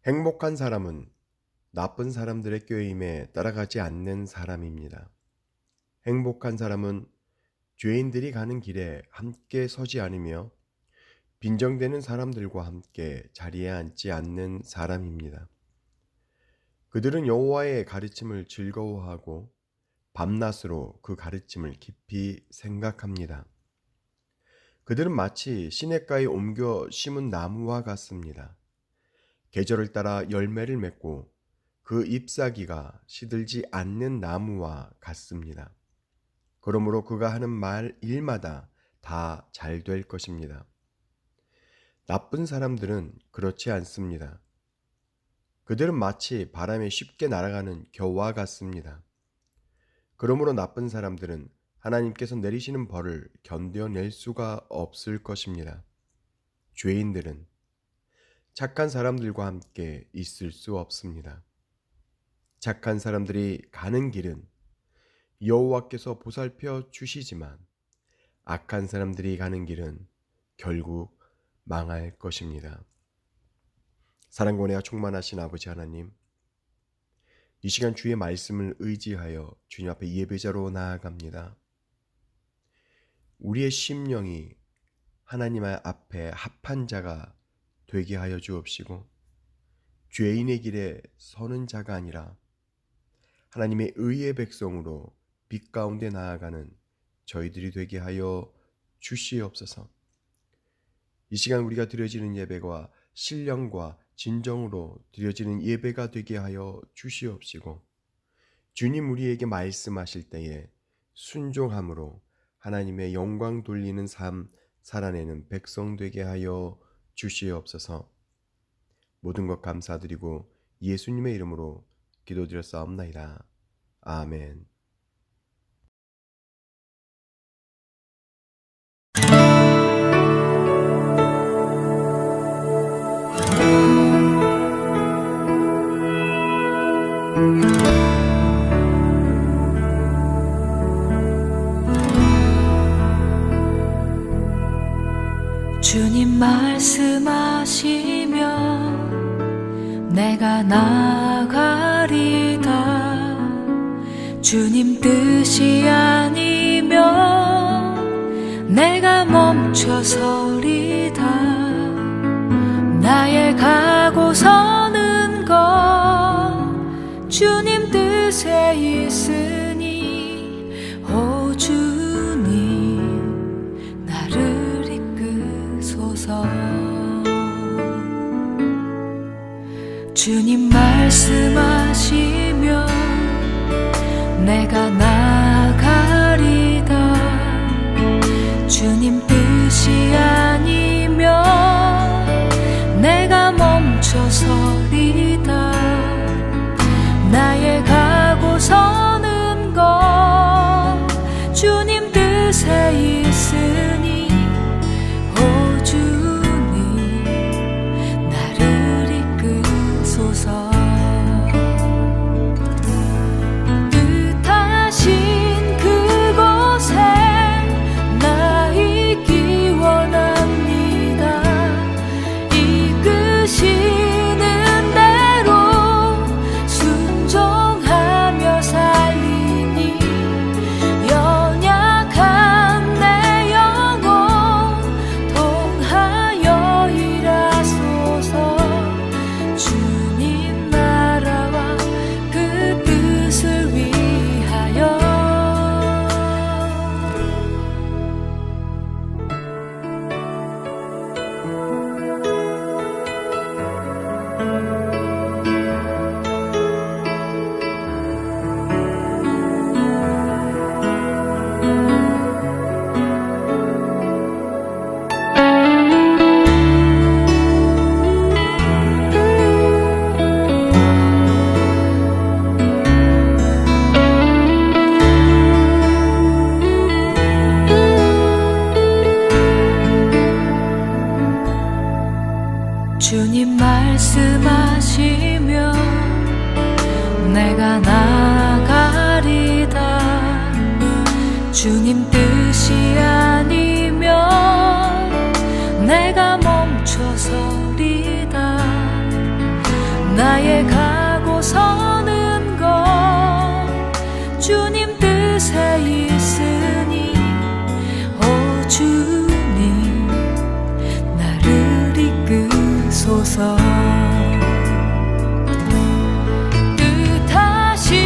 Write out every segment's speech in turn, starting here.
행복한 사람은 나쁜 사람들의 꾀임에 따라가지 않는 사람입니다. 행복한 사람은 죄인들이 가는 길에 함께 서지 않으며 빈정대는 사람들과 함께 자리에 앉지 않는 사람입니다. 그들은 여호와의 가르침을 즐거워하고 밤낮으로 그 가르침을 깊이 생각합니다. 그들은 마치 시냇가에 옮겨 심은 나무와 같습니다. 계절을 따라 열매를 맺고 그 잎사귀가 시들지 않는 나무와 같습니다. 그러므로 그가 하는 일마다 다 잘 될 것입니다. 나쁜 사람들은 그렇지 않습니다. 그들은 마치 바람에 쉽게 날아가는 겨와 같습니다. 그러므로 나쁜 사람들은 하나님께서 내리시는 벌을 견뎌낼 수가 없을 것입니다. 죄인들은 착한 사람들과 함께 있을 수 없습니다. 착한 사람들이 가는 길은 여호와께서 보살펴 주시지만 악한 사람들이 가는 길은 결국 망할 것입니다. 사랑과 은혜가 충만하신 아버지 하나님, 이 시간 주의 말씀을 의지하여 주님 앞에 예배자로 나아갑니다. 우리의 심령이 하나님 앞에 합한 자가 되게 하여 주옵시고 죄인의 길에 서는 자가 아니라 하나님의 의의 백성으로 빛 가운데 나아가는 저희들이 되게 하여 주시옵소서. 이 시간 우리가 드려지는 예배가 신령과 진정으로 드려지는 예배가 되게 하여 주시옵시고 주님 우리에게 말씀하실 때에 순종함으로 하나님의 영광 돌리는 삶 살아내는 백성 되게 하여 주시옵소서. 모든 것 감사드리고 예수님의 이름으로 기도드렸사옵나이다. 아멘. 주님 말씀하시면 내가 나가리다. 주님 뜻이 아니면 내가 멈춰서리다. 나의 가고 서는 것 주님 뜻에 있으니 오 주님 나를 주님 말씀하시면 내가 나가리다. 주님 뜻이 아니면 내가 멈춰서리다. 나의 가고 서는 것 주님 뜻에 있으니 오 주님 나를 이끄소서. 뜻하신 그곳에 나 있기 원합니다. 이끄시는 대로 순종하며 살리니 연약한 내 영혼 통하여 일하소서. 주님 나라와 그 뜻을 위하여 주님 말씀하시면 내가 나가리다. 주님 뜻이 아니면 내가 멈춰서리다. 나의 가고 서는 것 주님 뜻에 있으니 오 주님 나를 이끄소서. 뜻하신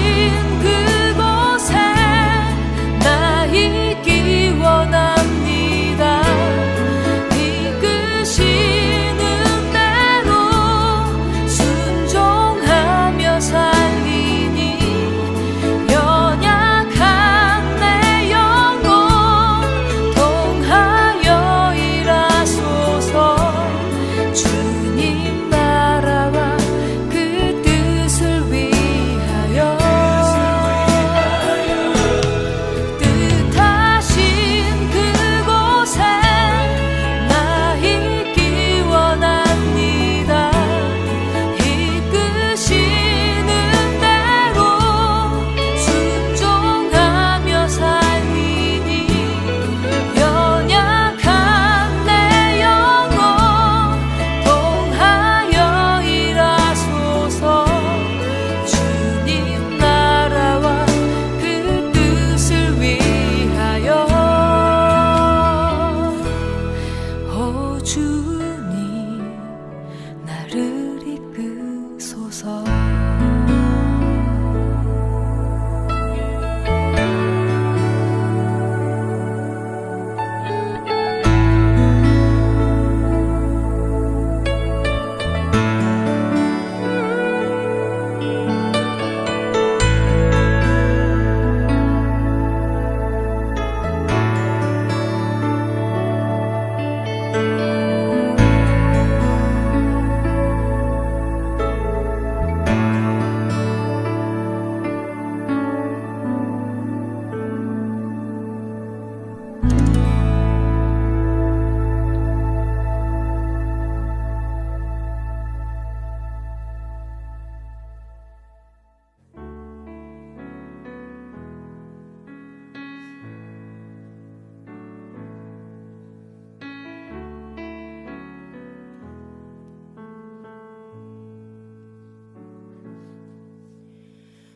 그곳에 나 있기 원합니다. 이끄시는 대로 순종하며 살리니 연약한 내 영혼 통하여 일하소서. 주님 나라와 그 뜻을 위하여 뜻하신 그곳에 나 있기 원합니다. 이끄시는 대로 순종하며 살리니 연약한 내 영혼 통하여 일하소서. 주님 나라와 그 뜻을 위하여 오 주님 나를 이끄소서.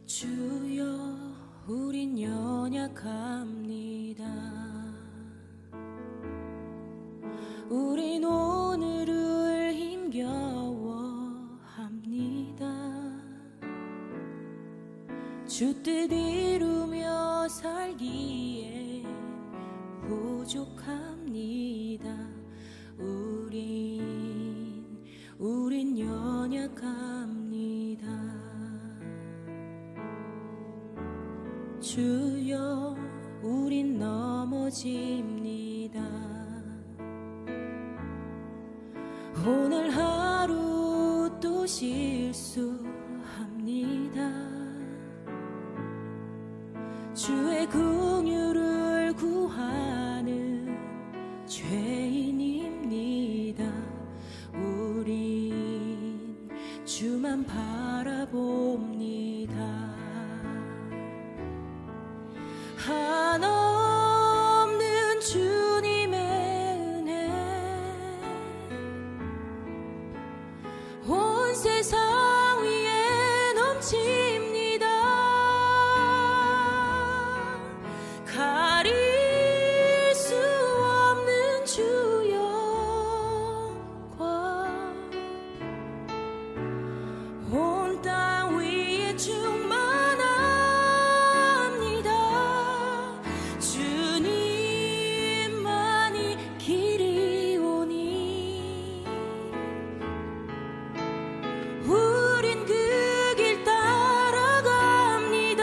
주여 우린 연약합니다. 우린 오늘을 힘겨워합니다. 주 뜻 이루며 살기에 부족합니다. 우린 연약합니다. 주여 우린 넘어집니다. 오늘 하루 또 실수합니다. 주의 긍휼을 구하는 죄인입니다. 우린 주만 바라봅니다. 한없는 주님의 은혜 온 세상 위에 넘칩니다. 가릴 수 없는 주 영광 온 땅 위에 충만합니다. 주님만이 길이오니 우린 그 길 따라갑니다.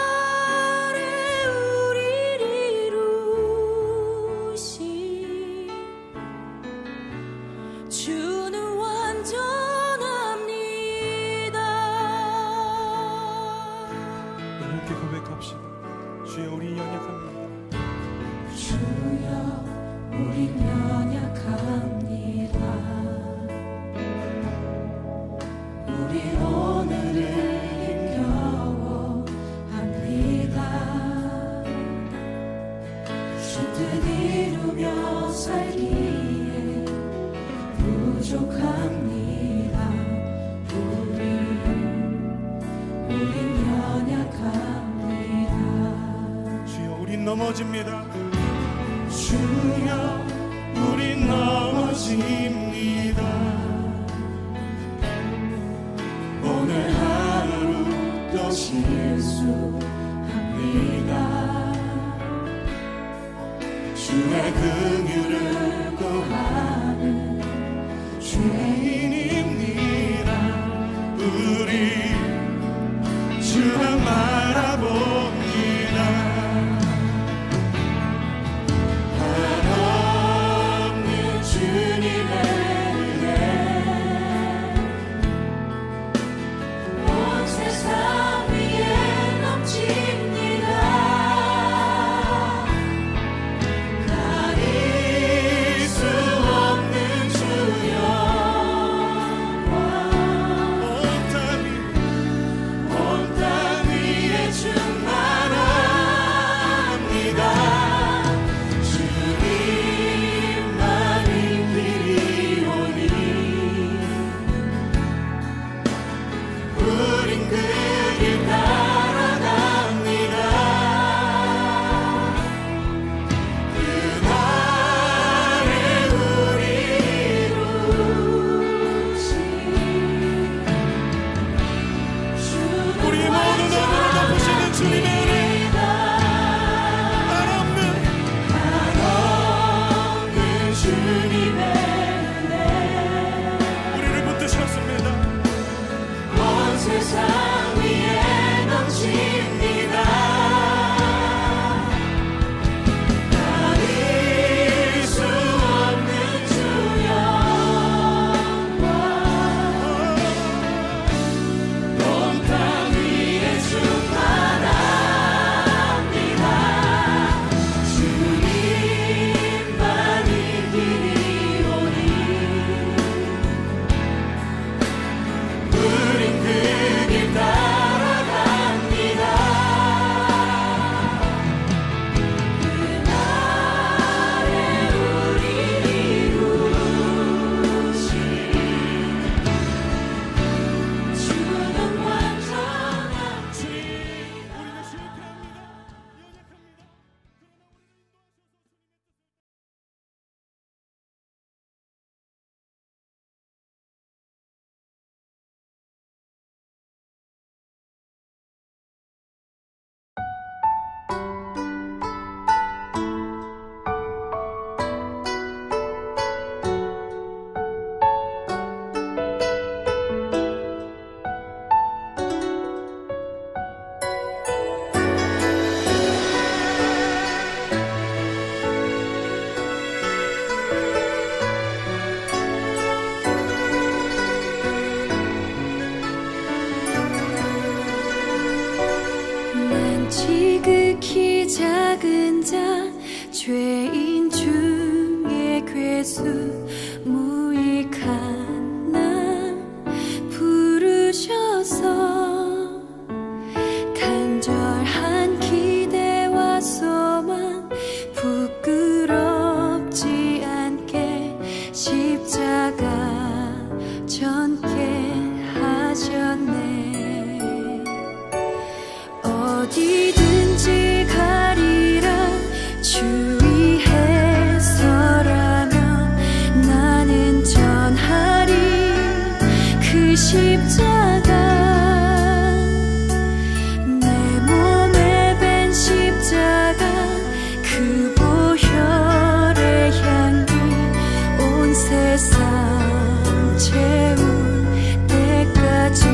그날에 우리를 이루신 주는 완전합니다. 함께 고백합시다. 주여 우리 연약합니다. 주여 우린 연약합니다. 우린 오늘을 힘겨워합니다. 주 뜻 이루며 살기에 넘어집니다. 주여 우리 넘어집니다. 오늘 하루 또 실수합니다. 주의 긍휼을 구하는 죄인입니다. 우리 주만 바라봅니다. 한없는 주님의 은혜 온 세상 위에 넘칩니다. 가릴 수 없는 주 영광 온 땅 위에 충만합니다. 주님만이 길이 오니 우린 그 길 따라갑니다. 그날에 우리 이루신 우리 모든 눈으로 덮으시는 주님의 은혜, 한없는 주님의 은혜 우리를 붙드셨습니다. 온 세상 위에 넘칩니다. 가릴 수 없는 주 영광 온 땅 위에 충만합니다. 주님만이 길이 오니 우린 그 길 따라갑니다. 그날에 우리 이루신 주는 완전한 주. 우리는 실패합니다. 난 지극히 작은 자 죄인 중에 괴수 무익한 나 부르셔서 간절한 기대와 소망 부끄럽지 않게 십자가 전게 하셨네. 어디든지 가리라 주 위에 서라면 나는 전하리 그 십자가. 내 몸에 밴 십자가 그 보혈의 향기 온 세상 채울 때까지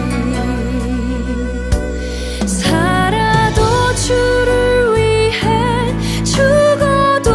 살아도 주를 위해 죽어도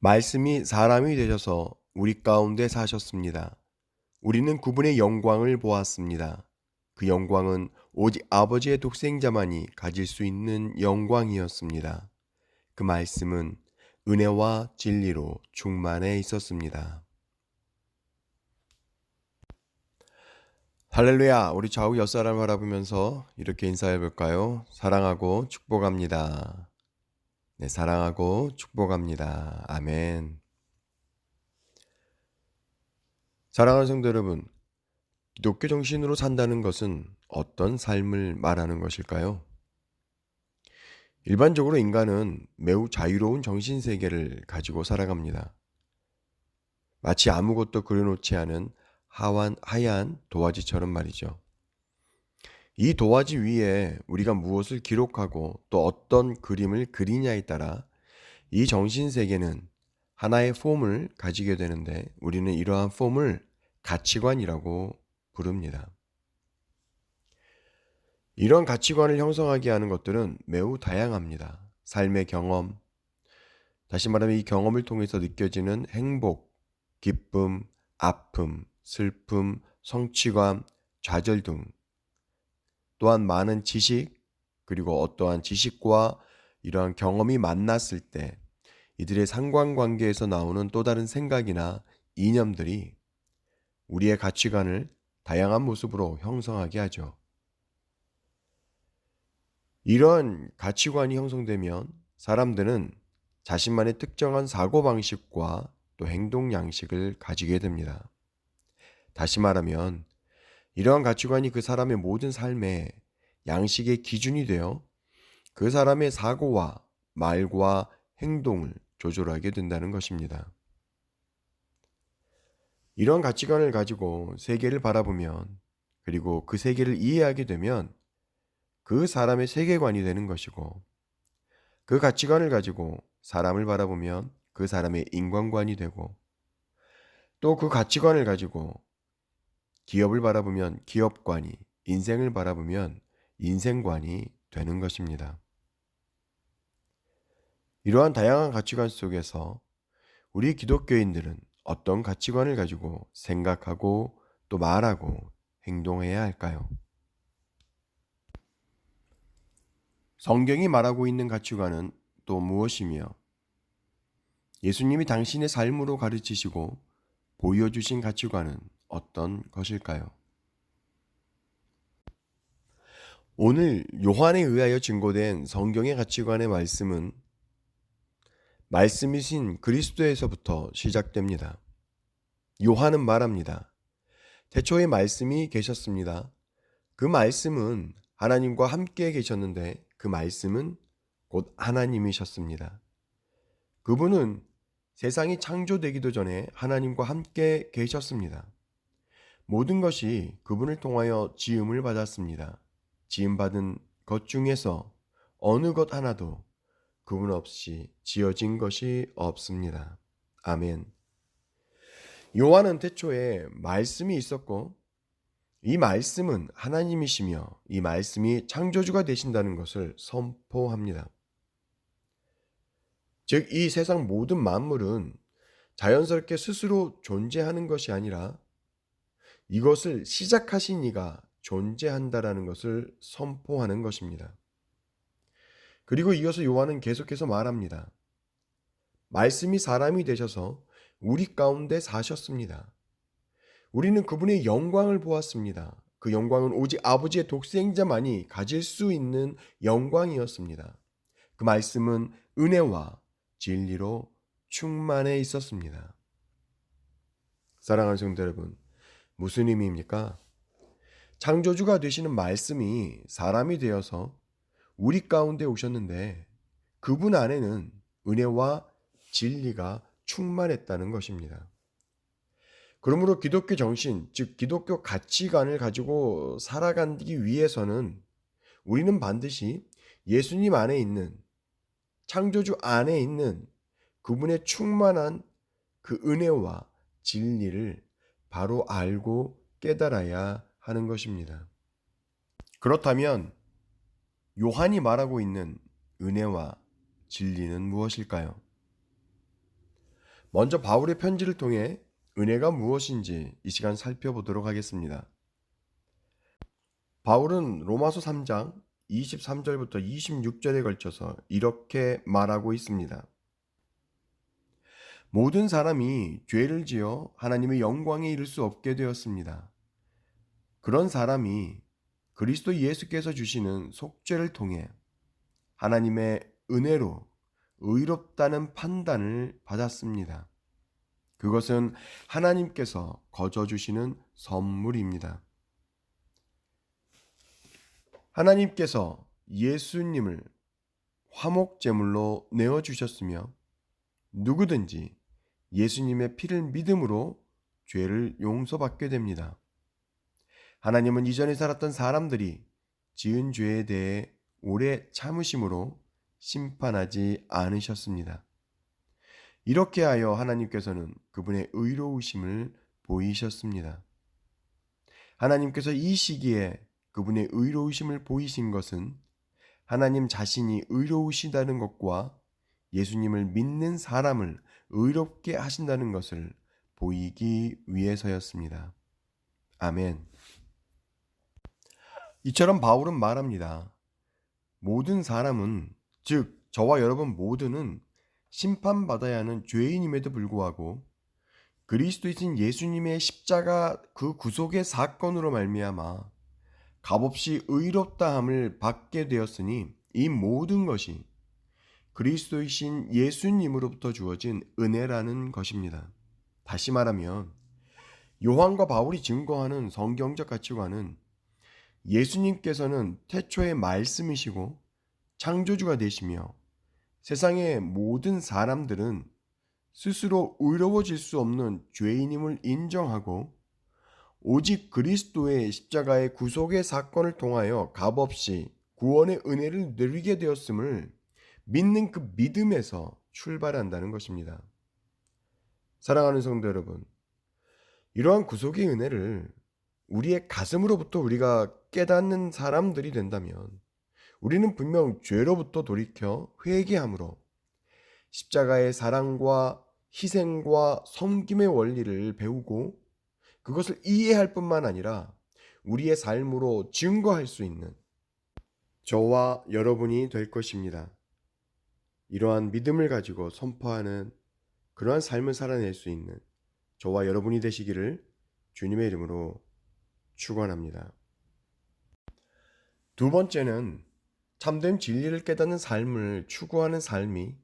말씀이 사람이 되셔서 우리 가운데 사셨습니다. 우리는 그분의 영광을 보았습니다. 그 영광은 오직 아버지의 독생자만이 가질 수 있는 영광이었습니다. 그 말씀은 은혜와 진리로 충만해 있었습니다. 할렐루야, 우리 좌우 옆사람을 바라보면서 이렇게 인사해 볼까요? 사랑하고 축복합니다. 네, 사랑하고 축복합니다. 아멘. 사랑하는 성도 여러분, 기독교 정신으로 산다는 것은 어떤 삶을 말하는 것일까요? 일반적으로 인간은 매우 자유로운 정신세계를 가지고 살아갑니다. 마치 아무것도 그려놓지 않은 하얀 도화지처럼 말이죠. 이 도화지 위에 우리가 무엇을 기록하고 또 어떤 그림을 그리냐에 따라 이 정신세계는 하나의 폼을 가지게 되는데 우리는 이러한 폼을 가치관이라고 부릅니다. 이런 가치관을 형성하게 하는 것들은 매우 다양합니다. 삶의 경험, 다시 말하면 이 경험을 통해서 느껴지는 행복, 기쁨, 아픔, 슬픔, 성취감, 좌절 등 또한 많은 지식, 그리고 어떠한 지식과 이러한 경험이 만났을 때 이들의 상관관계에서 나오는 또 다른 생각이나 이념들이 우리의 가치관을 다양한 모습으로 형성하게 하죠. 이런 가치관이 형성되면 사람들은 자신만의 특정한 사고방식과 또 행동 양식을 가지게 됩니다. 다시 말하면 이러한 가치관이 그 사람의 모든 삶의 양식의 기준이 되어 그 사람의 사고와 말과 행동을 조절하게 된다는 것입니다. 이런 가치관을 가지고 세계를 바라보면 그리고 그 세계를 이해하게 되면 그 사람의 세계관이 되는 것이고 그 가치관을 가지고 사람을 바라보면 그 사람의 인간관이 되고 또 그 가치관을 가지고 기업을 바라보면 기업관이, 인생을 바라보면 인생관이 되는 것입니다. 이러한 다양한 가치관 속에서 우리 기독교인들은 어떤 가치관을 가지고 생각하고 또 말하고 행동해야 할까요? 성경이 말하고 있는 가치관은 또 무엇이며 예수님이 당신의 삶으로 가르치시고 보여주신 가치관은 어떤 것일까요? 오늘 요한에 의하여 증거된 성경의 가치관의 말씀은 말씀이신 그리스도에서부터 시작됩니다. 요한은 말합니다. 태초에 말씀이 계셨습니다. 그 말씀은 하나님과 함께 계셨는데 그 말씀은 곧 하나님이셨습니다. 그분은 세상이 창조되기도 전에 하나님과 함께 계셨습니다. 모든 것이 그분을 통하여 지음을 받았습니다. 지음받은 것 중에서 어느 것 하나도 그분 없이 지어진 것이 없습니다. 아멘. 요한은 태초에 말씀이 있었고 이 말씀은 하나님이시며 이 말씀이 창조주가 되신다는 것을 선포합니다. 즉, 이 세상 모든 만물은 자연스럽게 스스로 존재하는 것이 아니라 이것을 시작하신 이가 존재한다라는 것을 선포하는 것입니다. 그리고 이어서 요한은 계속해서 말합니다. 말씀이 사람이 되셔서 우리 가운데 사셨습니다. 우리는 그분의 영광을 보았습니다. 그 영광은 오직 아버지의 독생자만이 가질 수 있는 영광이었습니다. 그 말씀은 은혜와 진리로 충만해 있었습니다. 사랑하는 성도 여러분, 무슨 의미입니까? 창조주가 되시는 말씀이 사람이 되어서 우리 가운데 오셨는데 그분 안에는 은혜와 진리가 충만했다는 것입니다. 그러므로 기독교 정신, 즉 기독교 가치관을 가지고 살아가기 위해서는 우리는 반드시 예수님 안에 있는, 창조주 안에 있는 그분의 충만한 그 은혜와 진리를 바로 알고 깨달아야 하는 것입니다. 그렇다면 요한이 말하고 있는 은혜와 진리는 무엇일까요? 먼저 바울의 편지를 통해 은혜가 무엇인지 이 시간 살펴보도록 하겠습니다. 바울은 로마서 3장 23절부터 26절에 걸쳐서 이렇게 말하고 있습니다. 모든 사람이 죄를 지어 하나님의 영광에 이를 수 없게 되었습니다. 그런 사람이 그리스도 예수께서 주시는 속죄를 통해 하나님의 은혜로 의롭다는 판단을 받았습니다. 그것은 하나님께서 거저 주시는 선물입니다. 하나님께서 예수님을 화목제물로 내어주셨으며 누구든지 예수님의 피를 믿음으로 죄를 용서받게 됩니다. 하나님은 이전에 살았던 사람들이 지은 죄에 대해 오래 참으심으로 심판하지 않으셨습니다. 이렇게 하여 하나님께서는 그분의 의로우심을 보이셨습니다. 하나님께서 이 시기에 그분의 의로우심을 보이신 것은 하나님 자신이 의로우시다는 것과 예수님을 믿는 사람을 의롭게 하신다는 것을 보이기 위해서였습니다. 아멘. 이처럼 바울은 말합니다. 모든 사람은, 즉 저와 여러분 모두는 심판받아야 하는 죄인임에도 불구하고 그리스도이신 예수님의 십자가 그 구속의 사건으로 말미암아 값없이 의롭다함을 받게 되었으니 이 모든 것이 그리스도이신 예수님으로부터 주어진 은혜라는 것입니다. 다시 말하면 요한과 바울이 증거하는 성경적 가치관은 예수님께서는 태초의 말씀이시고 창조주가 되시며 세상의 모든 사람들은 스스로 의로워질 수 없는 죄인임을 인정하고 오직 그리스도의 십자가의 구속의 사건을 통하여 값없이 구원의 은혜를 누리게 되었음을 믿는 그 믿음에서 출발한다는 것입니다. 사랑하는 성도 여러분, 이러한 구속의 은혜를 우리의 가슴으로부터 우리가 깨닫는 사람들이 된다면 우리는 분명 죄로부터 돌이켜 회개함으로 십자가의 사랑과 희생과 섬김의 원리를 배우고 그것을 이해할 뿐만 아니라 우리의 삶으로 증거할 수 있는 저와 여러분이 될 것입니다. 이러한 믿음을 가지고 선포하는 그러한 삶을 살아낼 수 있는 저와 여러분이 되시기를 주님의 이름으로 축원합니다. 두 번째는 참된 진리를 깨닫는 삶을 추구하는 삶이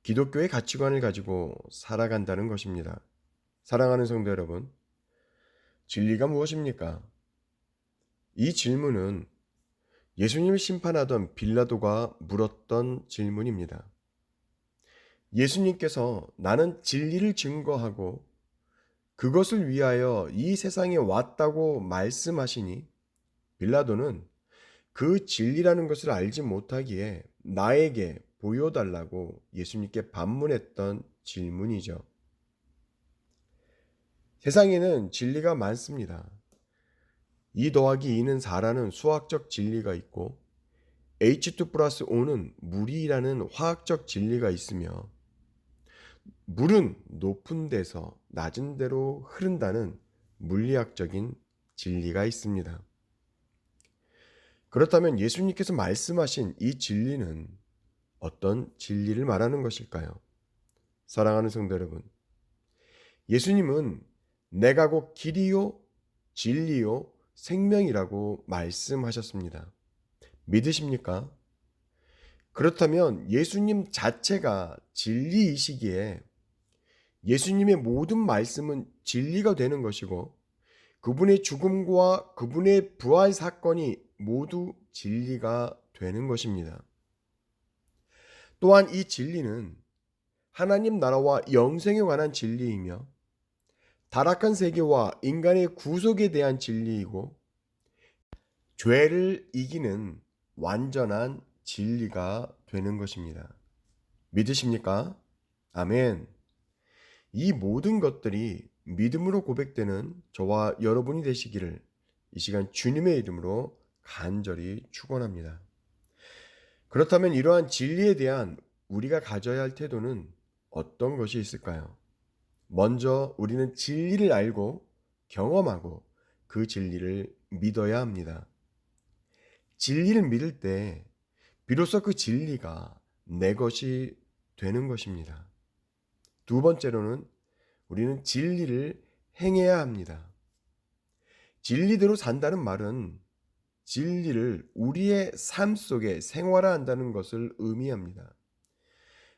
기독교의 가치관을 가지고 살아간다는 것입니다. 사랑하는 성도 여러분, 진리가 무엇입니까? 이 질문은 예수님을 심판하던 빌라도가 물었던 질문입니다. 예수님께서 나는 진리를 증거하고 그것을 위하여 이 세상에 왔다고 말씀하시니 빌라도는 그 진리라는 것을 알지 못하기에 나에게 보여달라고 예수님께 반문했던 질문이죠. 세상에는 진리가 많습니다. 2 더하기 2는 4라는 수학적 진리가 있고 H2 플러스 O는 물이라는 화학적 진리가 있으며 물은 높은 데서 낮은 데로 흐른다는 물리학적인 진리가 있습니다. 그렇다면 예수님께서 말씀하신 이 진리는 어떤 진리를 말하는 것일까요? 사랑하는 성도 여러분, 예수님은 내가 곧 길이요 진리요 생명이라고 말씀하셨습니다. 믿으십니까? 그렇다면 예수님 자체가 진리이시기에 예수님의 모든 말씀은 진리가 되는 것이고 그분의 죽음과 그분의 부활 사건이 모두 진리가 되는 것입니다. 또한 이 진리는 하나님 나라와 영생에 관한 진리이며 타락한 세계와 인간의 구속에 대한 진리이고 죄를 이기는 완전한 진리가 되는 것입니다. 믿으십니까? 아멘. 이 모든 것들이 믿음으로 고백되는 저와 여러분이 되시기를 이 시간 주님의 이름으로 간절히 축원합니다. 그렇다면 이러한 진리에 대한 우리가 가져야 할 태도는 어떤 것이 있을까요? 먼저 우리는 진리를 알고 경험하고 그 진리를 믿어야 합니다. 진리를 믿을 때 비로소 그 진리가 내 것이 되는 것입니다. 두 번째로는 우리는 진리를 행해야 합니다. 진리대로 산다는 말은 진리를 우리의 삶 속에 생활화한다는 것을 의미합니다.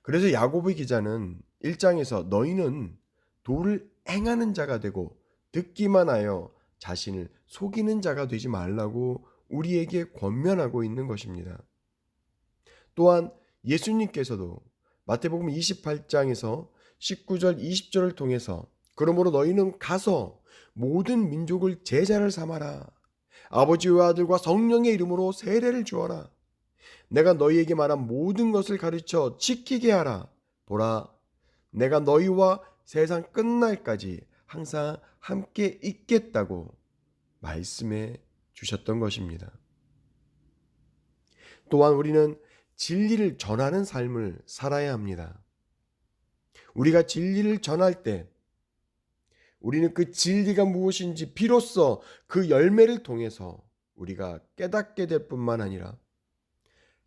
그래서 야고보 기자는 1장에서 너희는 도를 행하는 자가 되고 듣기만 하여 자신을 속이는 자가 되지 말라고 우리에게 권면하고 있는 것입니다. 또한 예수님께서도 마태복음 28장에서 19절 20절을 통해서 그러므로 너희는 가서 모든 민족을 제자를 삼아라. 아버지와 아들과 성령의 이름으로 세례를 주어라. 내가 너희에게 말한 모든 것을 가르쳐 지키게 하라. 보라, 내가 너희와 세상 끝날까지 항상 함께 있겠다고 말씀해 주셨던 것입니다. 또한 우리는 진리를 전하는 삶을 살아야 합니다. 우리가 진리를 전할 때 우리는 그 진리가 무엇인지 비로소 그 열매를 통해서 우리가 깨닫게 될 뿐만 아니라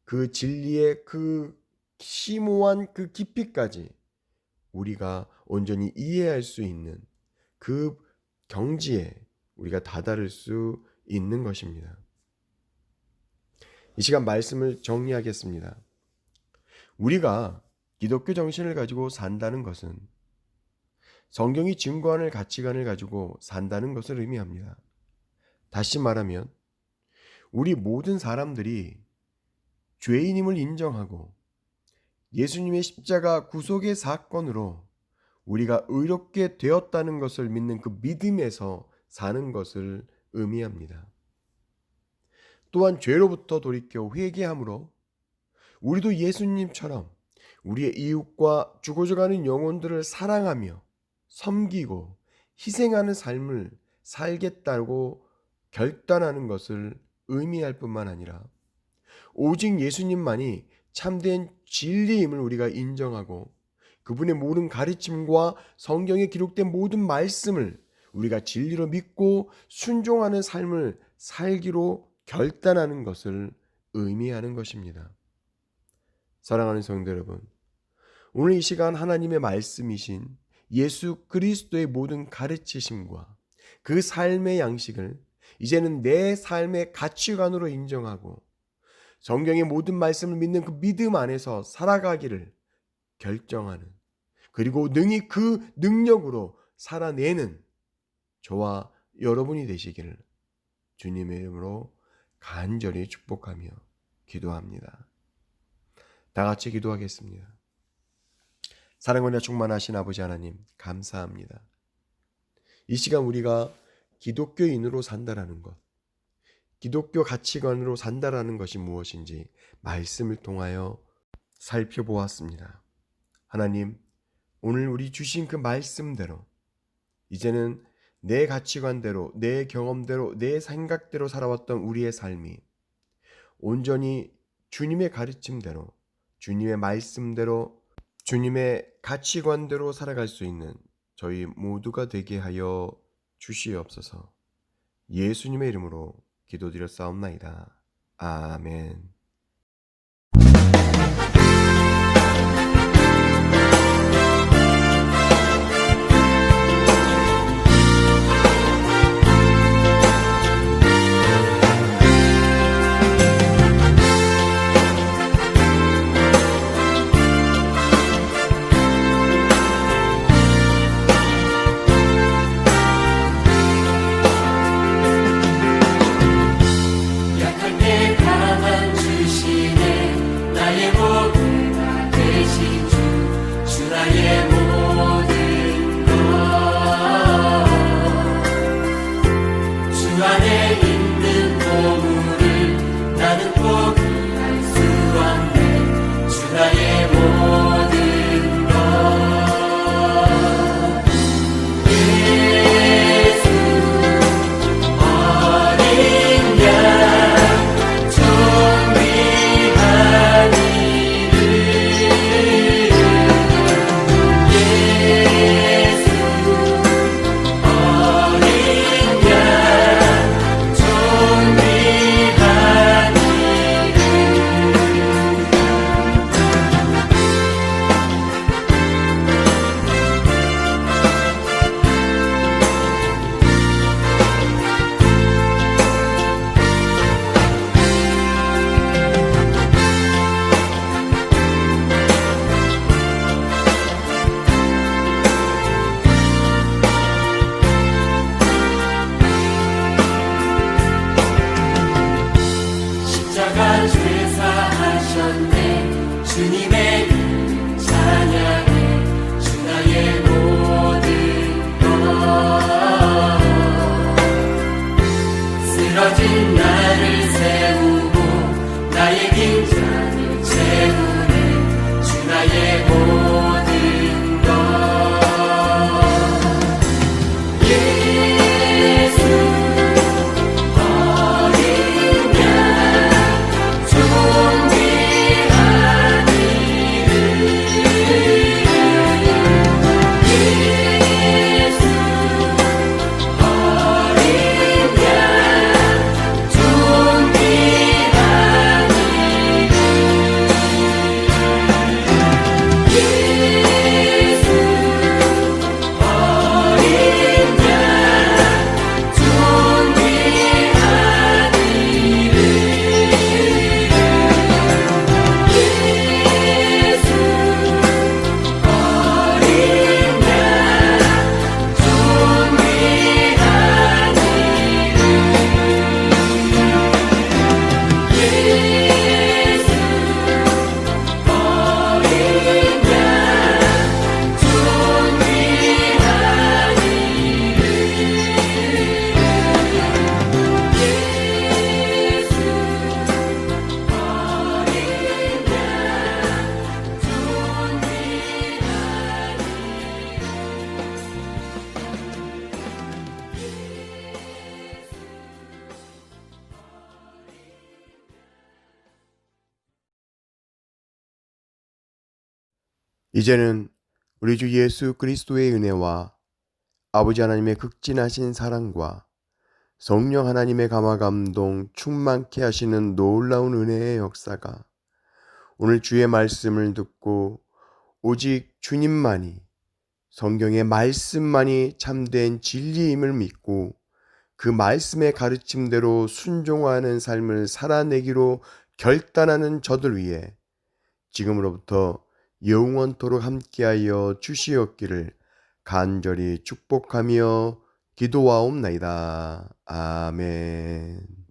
그 진리의 그 심오한 그 깊이까지 우리가 온전히 이해할 수 있는 그 경지에 우리가 다다를 수 있는 것입니다. 이 시간 말씀을 정리하겠습니다. 우리가 기독교 정신을 가지고 산다는 것은 성경이 증거하는 가치관을 가지고 산다는 것을 의미합니다. 다시 말하면 우리 모든 사람들이 죄인임을 인정하고 예수님의 십자가 구속의 사건으로 우리가 의롭게 되었다는 것을 믿는 그 믿음에서 사는 것을 의미합니다. 또한 죄로부터 돌이켜 회개함으로 우리도 예수님처럼 우리의 이웃과 죽어져가는 영혼들을 사랑하며 섬기고 희생하는 삶을 살겠다고 결단하는 것을 의미할 뿐만 아니라 오직 예수님만이 참된 진리임을 우리가 인정하고 그분의 모든 가르침과 성경에 기록된 모든 말씀을 우리가 진리로 믿고 순종하는 삶을 살기로 결단하는 것을 의미하는 것입니다. 사랑하는 성도 여러분, 오늘 이 시간 하나님의 말씀이신 예수 그리스도의 모든 가르치심과 그 삶의 양식을 이제는 내 삶의 가치관으로 인정하고 성경의 모든 말씀을 믿는 그 믿음 안에서 살아가기를 결정하는, 그리고 능히 그 능력으로 살아내는 저와 여러분이 되시기를 주님의 이름으로 간절히 축복하며 기도합니다. 다 같이 기도하겠습니다. 사랑과 충만하신 아버지 하나님, 감사합니다. 이 시간 우리가 기독교인으로 산다라는 것, 기독교 가치관으로 산다라는 것이 무엇인지 말씀을 통하여 살펴보았습니다. 하나님, 오늘 우리 주신 그 말씀대로 이제는 내 가치관대로, 내 경험대로, 내 생각대로 살아왔던 우리의 삶이 온전히 주님의 가르침대로, 주님의 말씀대로, 주님의 가치관대로 살아갈 수 있는 저희 모두가 되게 하여 주시옵소서. 예수님의 이름으로 기도드렸사옵나이다. 아멘. 약할 때 강한 주 주님의 이름 찬양해 주 나의 모든 것 쓰러진 나를 세우고 나의 긴장을 채우네 주 나의 모든 것 예수 어린 양 존귀한 이름 예수 어린 양 존귀한 이제는 우리 주 예수 그리스도의 은혜와 아버지 하나님의 극진하신 사랑과 성령 하나님의 감화 감동 충만케 하시는 놀라운 은혜의 역사가 오늘 주의 말씀을 듣고 오직 주님만이 성경의 말씀만이 참된 진리임을 믿고 그 말씀의 가르침대로 순종하는 삶을 살아내기로 결단하는 저들 위해 지금으로부터 영원토록 함께하여 주시옵기를 간절히 축복하며 기도하옵나이다. 아멘.